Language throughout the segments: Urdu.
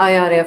IRF.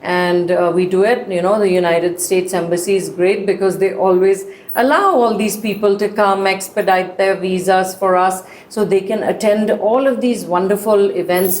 and we do it. You know, the United States Embassy is great because they always allow all these people to come, expedite their visas for us so they can attend all of these wonderful events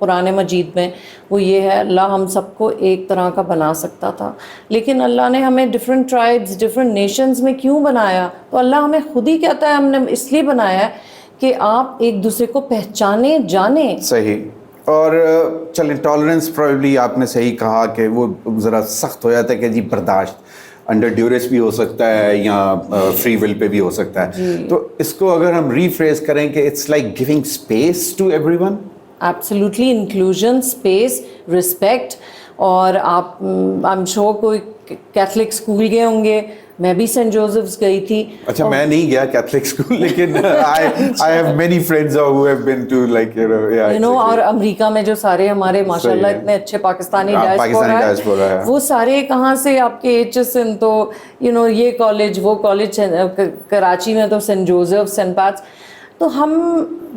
قرآن مجید میں وہ یہ ہے اللہ ہم سب کو ایک طرح کا بنا سکتا تھا، لیکن اللہ نے ہمیں ڈفرینٹ ٹرائبس ڈفرینٹ نیشنز میں کیوں بنایا؟ تو اللہ ہمیں خود ہی کہتا ہے ہم نے اس لیے بنایا ہے کہ آپ ایک دوسرے کو پہچانے جانیں. صحیح. اور چلیں ٹالرنس پرابلی آپ نے صحیح کہا کہ وہ ذرا سخت ہو جاتا ہے کہ جی برداشت انڈر ڈیوریس بھی ہو سکتا ہے یا فری ول پہ بھی ہو سکتا ہے. تو اس کو اگر ہم ریفریز کریں کہ it's like giving space to everyone. Absolutely inclusion, space, respect. اور آپ آئی ایم شور کوئی کیتھلک اسکول گئے ہوں گے، میں بھی سینٹ جوزفس گئی تھی. اچھا میں نہیں گیا کیتھلک اسکول لیکن I have many friends who have been to like you know اور امریکہ میں جو سارے ہمارے ماشاء اللہ اتنے اچھے پاکستانی ڈائسپورا ہے وہ سارے کہاں سے آپ کے ایچ ایس این، تو یو نو یہ کالج وہ کالج، کراچی میں تو سینٹ جوزف سینٹ پیٹس. تو ہم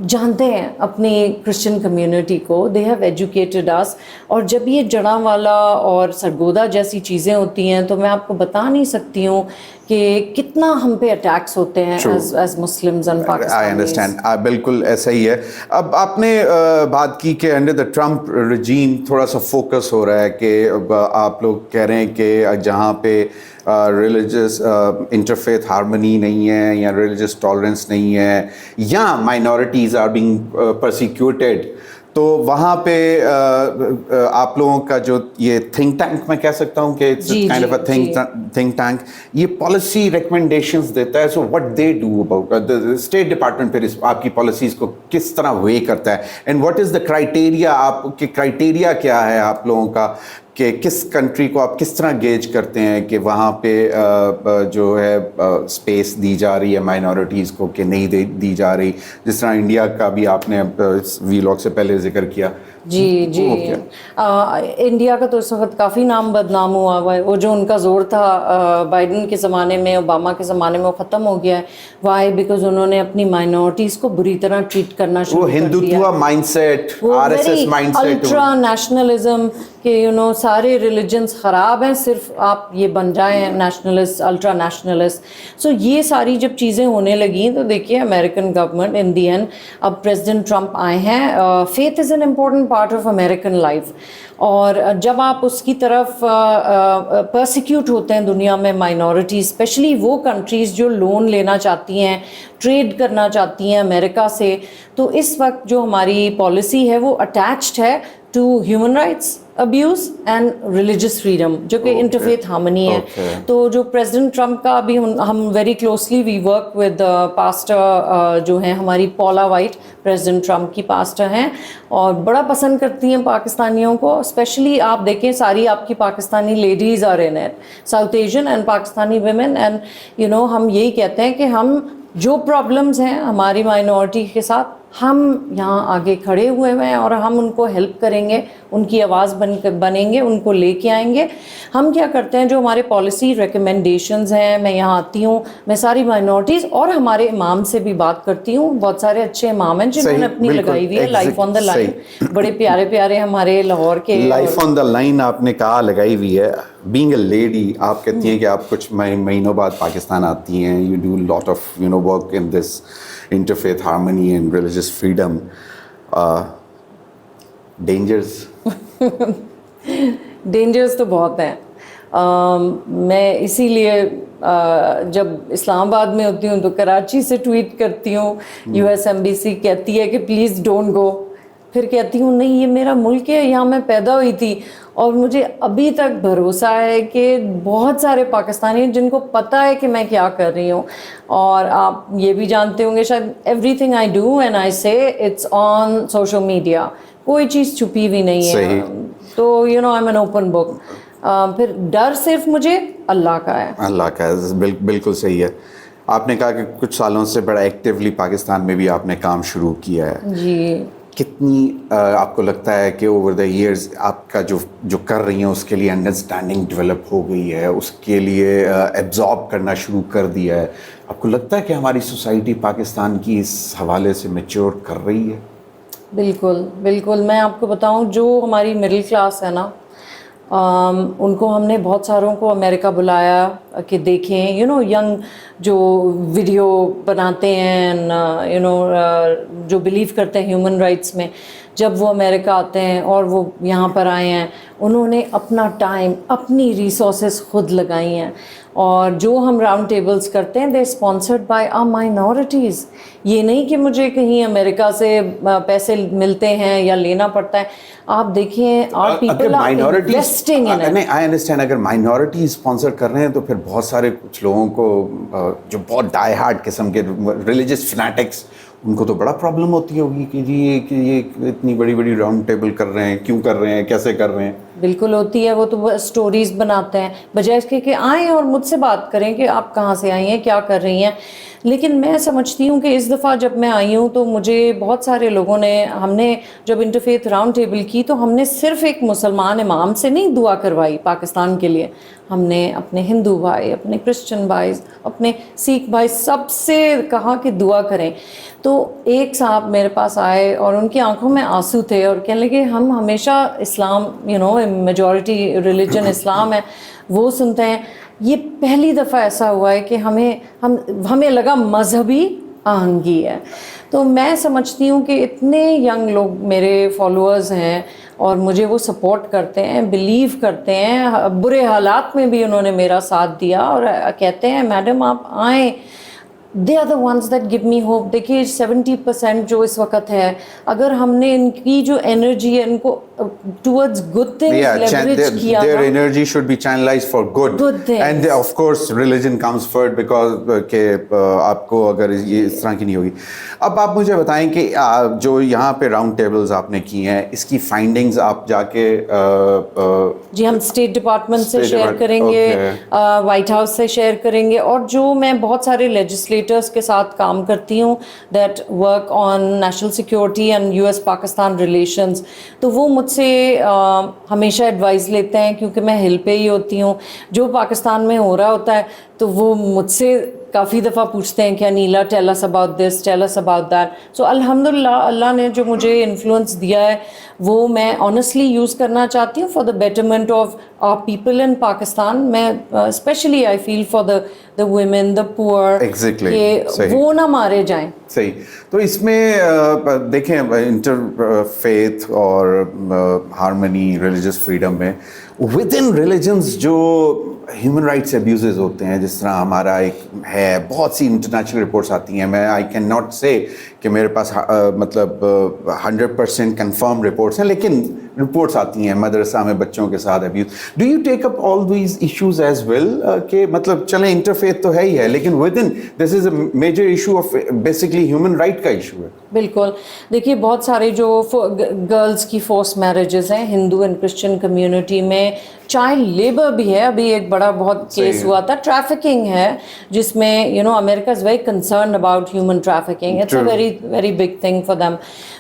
جانتے ہیں اپنی کرسچن کمیونٹی کو، دے ہیو ایجوکیٹڈ اس. اور جب یہ جڑاں والا اور سرگودا جیسی چیزیں ہوتی ہیں تو میں آپ کو بتا نہیں سکتی ہوں کہ کتنا ہم پہ اٹیکس ہوتے ہیں as Muslims and Pakistanis. I understand, بالکل ایسا ہی ہے. اب آپ نے بات کی کہ انڈر دا ٹرمپ رجیم تھوڑا سا فوکس ہو رہا ہے کہ آپ لوگ کہہ رہے ہیں کہ جہاں پہ ریلیجس انٹرفیتھ ہارمنی نہیں ہے یا ریلیجس ٹالرنس نہیں ہے یا مائنورٹیز آر بینگ پرسیکیوٹیڈ، تو وہاں پہ آپ لوگوں کا جو یہ تھنک ٹینک میں کہہ سکتا ہوں کہ kind of a think tank یہ پالیسی ریکمنڈیشنز دیتا ہے. So what they do about state department پھر آپ کی پالیسیز کو کس طرح وے کرتا ہے and what is the criteria, آپ کے کرائٹیریا کیا ہے آپ لوگوں کا کہ کس کنٹری کو آپ کس طرح گیج کرتے ہیں کہ وہاں پہ جو ہے اسپیس دی جا رہی ہے مائنورٹیز کو کہ نہیں دی جا رہی، جس طرح انڈیا کا بھی آپ نے وی لاگ سے پہلے ذکر کیا. جی انڈیا کا تو اس وقت کافی نام بدنام ہوا ہوا ہے. وہ جو ان کا زور تھا بائیڈن کے زمانے میں، اوباما کے زمانے میں، وہ ختم ہو گیا ہے. وائی؟ بیکاز انہوں نے اپنی مائنورٹیز کو بری طرح ٹریٹ کرنا شروع کر دیا. وہ Hindutva mindset, R S S mindset, ultra nationalism کہ یو نو سارے ریلیجنس خراب ہیں، صرف آپ یہ بن جائیں نیشنلسٹ، الٹرا نیشنلسٹ. سو یہ ساری جب چیزیں ہونے لگیں تو دیکھیے American government in the end, اب پریزیڈنٹ ٹرمپ آئے ہیں. Faith is an important part of American life, اور جب آپ اس کی طرف پرسیکیوٹ ہوتے ہیں دنیا میں مائنورٹیز، اسپیشلی وہ کنٹریز جو لون لینا چاہتی ہیں، ٹریڈ کرنا چاہتی ہیں امریکہ سے، تو اس وقت جو ہماری پالیسی ہے وہ اٹیچڈ ہے to human rights abuse and religious freedom, جو کہ انٹرفیتھ ہارمنی ہے. تو جو پریزیڈنٹ ٹرمپ کا ابھی ہم very closely we work with pastor جو ہیں ہماری پولا وائٹ، پریزیڈنٹ ٹرمپ کی پاسٹر ہیں اور بڑا پسند کرتی ہیں پاکستانیوں کو. اسپیشلی آپ دیکھیں ساری آپ کی Pakistani ladies are in it, South Asian and Pakistani women. And you know ہم یہی کہتے ہیں کہ ہم جو پرابلمز ہیں ہماری مائنورٹی کے ساتھ، ہم یہاں آگے کھڑے ہوئے ہیں اور ہم ان کو ہیلپ کریں گے، ان کی آواز بنیں گے، ان کو لے کے آئیں گے. ہم کیا کرتے ہیں جو ہمارے پالیسی ریکمنڈیشنز ہیں، میں یہاں آتی ہوں، میں ساری مائنورٹیز اور ہمارے امام سے بھی بات کرتی ہوں. بہت سارے اچھے امام ہیں جنہوں نے اپنی لگائی ہوئی ہے لائف آن دا لائن، بڑے پیارے پیارے ہمارے لاہور کے. لائف آن دا لائن آپ نے کہا لگائی ہوئی ہے. بینگ اے لیڈی آپ کہتی ہیں کہ آپ کچھ مہینوں بعد پاکستان آتی ہیں، you do lot of you know work in this interfaith harmony and religious freedom. Dangers تو بہت ہیں. میں اسی لیے جب اسلام آباد میں ہوتی ہوں تو کراچی سے ٹویٹ کرتی ہوں، یو ایس ایمبیسی کہتی ہے کہ پلیز ڈونٹ گو، پھر کہتی ہوں نہیں یہ میرا ملک ہے، یہاں میں پیدا ہوئی تھی. اور مجھے ابھی تک بھروسہ ہے کہ بہت سارے پاکستانی جن کو پتہ ہے کہ میں کیا کر رہی ہوں. اور آپ یہ بھی جانتے ہوں گے شاید، every thing I do and I سے اٹس آن سوشل میڈیا، کوئی چیز چھپی ہوئی نہیں ہے. تو you know I am an open book. پھر ڈر صرف مجھے اللہ کا ہے. اللہ کا ہے، بالکل صحیح ہے. آپ نے کہا کہ کچھ سالوں سے بڑا ایکٹیولی پاکستان میں بھی آپ نے کام شروع کیا ہے. جی. کتنی آپ کو لگتا ہے کہ اوور دا ایئرز آپ کا جو کر رہی ہیں اس کے لیے انڈرسٹینڈنگ ڈیولپ ہو گئی ہے، اس کے لیے ایبزارب کرنا شروع کر دیا ہے؟ آپ کو لگتا ہے کہ ہماری سوسائٹی پاکستان کی اس حوالے سے میچور کر رہی ہے؟ بالکل بالکل. میں آپ کو بتاؤں جو ہماری مڈل کلاس ہے نا، ان کو ہم نے بہت ساروں کو امریکہ بلایا کہ دیکھیں یو نو ینگ جو ویڈیو بناتے ہیں یو نو جو بلیو کرتے ہیں ہیومن رائٹس میں، جب وہ امریکہ آتے ہیں اور وہ یہاں پر آئے ہیں, انہوں نے اپنا ٹائم, اپنی ریسورسز خود لگائی ہیں, اور جو ہم راؤنڈ ٹیبلز کرتے ہیں دے اسپانسرڈ بائی آ مائنورٹیز. یہ نہیں کہ مجھے کہیں امریکہ سے پیسے ملتے ہیں یا لینا پڑتا ہے. آپ دیکھیں are people are investing in it. I understand, اگر مائنورٹی اسپانسر کر رہے ہیں تو پھر بہت سارے کچھ لوگوں کو جو بہت ڈائی ہارڈ قسم کے ریلیجس فنیٹکس, ان کو تو بڑا پرابلم ہوتی ہوگی کہ جی یہ اتنی بڑی بڑی راؤنڈ ٹیبل کر رہے ہیں, کیوں کر رہے ہیں, کیسے کر رہے ہیں. بالکل ہوتی ہے, وہ تو اسٹوریز بناتے ہیں بجائے اس کے کہ آئیں اور مجھ سے بات کریں کہ آپ کہاں سے آئی ہیں, کیا کر رہی ہیں. لیکن میں سمجھتی ہوں کہ اس دفعہ جب میں آئی ہوں تو مجھے بہت سارے لوگوں نے, ہم نے جب انٹرفیتھ راؤنڈ ٹیبل کی تو ہم نے صرف ایک مسلمان امام سے نہیں دعا کروائی پاکستان کے لیے, ہم نے اپنے ہندو بھائی, اپنے کرسچن بھائی, اپنے سکھ بھائی, سب سے کہا کہ دعا کریں. تو ایک صاحب میرے پاس آئے اور ان کی آنکھوں میں آنسو تھے اور کہنے لگے ہم ہمیشہ اسلام, میجورٹی ریلیجن اسلام ہے, وہ سنتے ہیں. یہ پہلی دفعہ ایسا ہوا ہے کہ ہمیں لگا مذہبی آہنگی ہے. تو میں سمجھتی ہوں کہ اتنے ینگ لوگ میرے فالوورز ہیں اور مجھے وہ سپورٹ کرتے ہیں, بلیو کرتے ہیں, برے حالات میں بھی انہوں نے میرا ساتھ دیا اور کہتے ہیں میڈم آپ آئیں. They are the ones that gave me hope. دیکھیے 70% جو اس وقت ہے, اگر ہم نے ان کی جو انرجی ہے ان کو ٹورڈز گڈ تھنگز لیوریج کیا, their energy should be channelized for good things. and of course religion comes first because کہ آپ کو اگر یہ اس طرح کی نہیں ہوگی. اب آپ مجھے بتائیں کہ جو یہاں پہ راؤنڈ ٹیبلز آپ نے کی ہیں, اس کی فائنڈنگز آپ جا کے جی ہم اسٹیٹ ڈپارٹمنٹ سے شیئر کریں گے, وائٹ ہاؤس سے شیئر کریں گے, اور جو میں بہت سارے لیجسلیٹرس کے ساتھ کام کرتی ہوں that work on national security and US Pakistan relations, تو وہ مجھ سے ہمیشہ ایڈوائز لیتے ہیں کیونکہ میں ہل پہ ہی ہوتی ہوں. جو پاکستان میں ہو رہا ہوتا ہے تو وہ مجھ سے کافی دفعہ پوچھتے ہیں کہ Anila tell us about this, tell us about that. So الحمدللہ اللہ نے جو مجھے انفلوئنس دیا ہے وہ میں آنیسٹلی یوز کرنا چاہتی ہوں for the betterment of our people in Pakistan. میں especially I feel for the women, the poor, کہ وہ نہ مارے جائیں. صحیح. تو اس میں دیکھیں انٹرفیتھ اور ہارمنی ریلیجس فریڈم میں ود ان ریلیجنز جو ہیومن رائٹس ابیوزز ہوتے ہیں, جس طرح ہمارا ایک ہے, بہت سی انٹرنیشنل رپورٹس آتی ہیں. میں آئی کین ناٹ سے کہ میرے پاس مطلب 100% کنفرم رپورٹس ہیں, لیکن رپورٹس آتی ہیں مدرسہ میں بچوں کے ساتھ abuse. Do you take up all these issues as well کہ مطلب چلیں انٹرفیتھ تو ہے ہی ہے, لیکن with in this is a major issue of basically human right کا ایشو ہے. بالکل. دیکھیے بہت سارے جو گرلز کی فورس میرجز ہیں ہندو اینڈ کرسچن کمیونٹی میں, چائلڈ لیبر بھی ہے. ابھی ایک بڑا بہت کیس ہوا تھا, ٹریفکنگ ہے, جس میں America is very concerned about human trafficking. It's a very very big thing for them.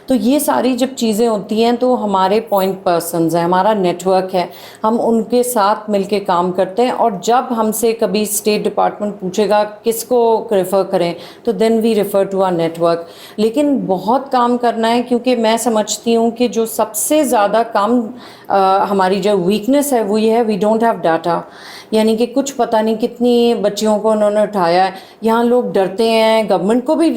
تو یہ ساری جب چیزیں ہوتی ہیں تو ہمارے پوائنٹ پرسنز ہیں, ہمارا نیٹ ورک ہے, ہم ان کے ساتھ مل کے کام کرتے ہیں. اور جب ہم سے کبھی اسٹیٹ ڈپارٹمنٹ پوچھے گا کس کو ریفر کریں تو then we refer to our network. لیکن بہت کام کرنا ہے, کیونکہ میں سمجھتی ہوں کہ جو سب سے زیادہ کام ہماری جو ویکنیس ہے وہ یہ ہے, وی ڈونٹ ہیو ڈاٹا. یعنی کہ کچھ پتہ نہیں کتنی بچیوں کو انہوں نے اٹھایا ہے. یہاں لوگ ڈرتے ہیں گورنمنٹ کو بھی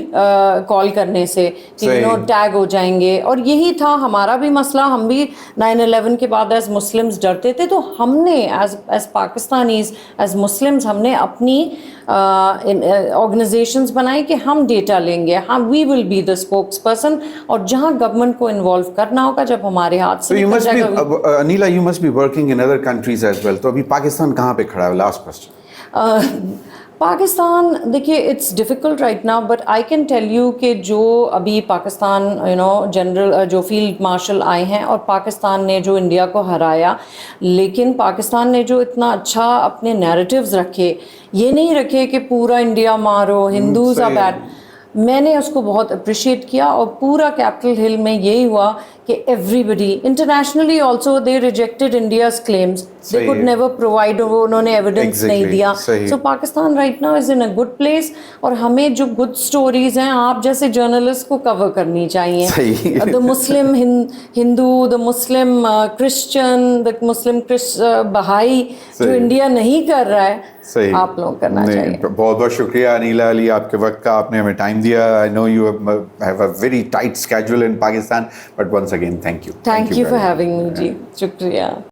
کال کرنے سے کہ ٹیگ ہو جائیں گے, اور یہی تھا ہمارا بھی مسئلہ. ہم بھی 9/11 کے بعد ایز مسلمز ڈرتے تھے, تو ہم نے ایز پاکستانیز, ایز مسلمز, ہم نے اپنی آرگنائزیشنز بنائی کہ ہم ڈیٹا لیں گے, ہم we will be the spokesperson, اور جہاں گورنمنٹ کو انوالو کرنا ہوگا جب ہمارے ہاتھ سے نکل جائے گا. Anila you must be working in other countries as well. تو ابھی پاکستان کہاں پہ کھڑا ہے؟ Last question. پاکستان دیکھیے it's difficult right now, but I can tell you کہ جو ابھی پاکستان جنرل جو فیلڈ مارشل آئے ہیں اور پاکستان نے جو انڈیا کو ہرایا, لیکن پاکستان نے جو اتنا اچھا اپنے نیریٹیوز رکھے, یہ نہیں رکھے کہ پورا انڈیا مارو, ہندوز آر بیڈ. میں نے اس کو بہت اپریشیٹ کیا, اور پورا کیپٹل ہل میں یہی ہوا کہ everybody internationally also they rejected India's claims, they could never provide, انہوں نے ایویڈنس نہیں دیا. So Pakistan right now is in a good place, اور ہمیں جو گڈ اسٹوریز ہیں آپ جیسے جرنلسٹ کو کور کرنی چاہیے. دا مسلم ہندو, دا مسلم کرسچن, دا مسلم بہائی جو انڈیا نہیں کر رہا ہے, آپ لوگ کرنا چاہیے. بہت بہت شکریہ انیلا علی, آپ کے وقت کا, آپ نے ہمیں ٹائم دیا. I know you have a very tight schedule in Pakistan, but once again, thank you. Thank you for very much. having me, ji. Shukriya.